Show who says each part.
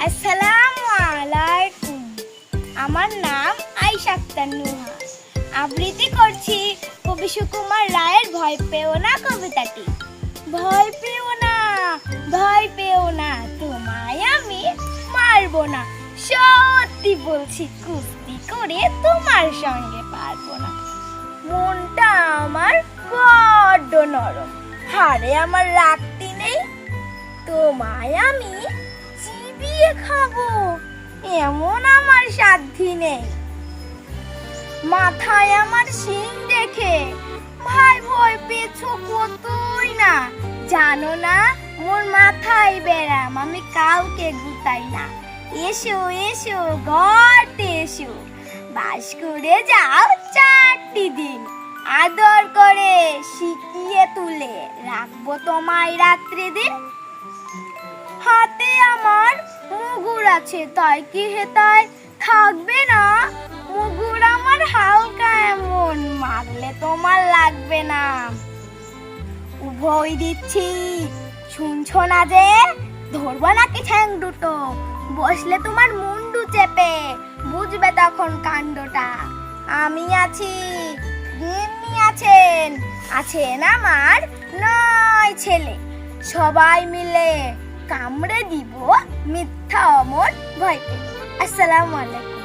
Speaker 1: আসসালামু আলাইকুম। আমার নাম আয়েশা আক্তার নুহা। আবৃত্তি করছি কবি সুকুমার রায়ের ভয় পেও না কবিতাটি। ভয় পেও না, ভয় পেও না, তোমায় আমি মারবো না। সত্যি বলছি, কুস্তি করে তোমার সঙ্গে পারবো না। মনটা আমার বড্ড নরম, হাড়ে আমার রাখতি নেই। তোমায় আমি চিবিয়ে খাবো এমন আমার সাধ্যি নেই। মাথায় আমার শিং দেখে ভাই ভয় পেয়েছো কতই না। জানো না মোর মাথায় বেরাম, আমি কাউকে গুতাই না। এসো এসো ঘরতে এসো, বাস করে যাও 4টি দিন। আদর করে শিখিয়ে তুলে রাখবো তোমায় রাত্রি দিন। হাতে আমার মুগুর আছে, তাই কি হেতায় থাকবে না? মুগুর আমার হালকা এমন, মারলে তোমার লাগবে না। উভয় দিচ্ছি, শুনছো না যে? ধরবো নাকি ঠ্যাং দুটো, বসলে তোমার মুন্ডু চেপে, বুঝবে তখন কাণ্ডটা। আমি আছি, গিন্নি আছেন, আছেন আমার 9 ছেলে। সবাই মিলে কামড়ে দিব মিথ্যা অমর ভয়কে। আসসালামু আলাইকুম।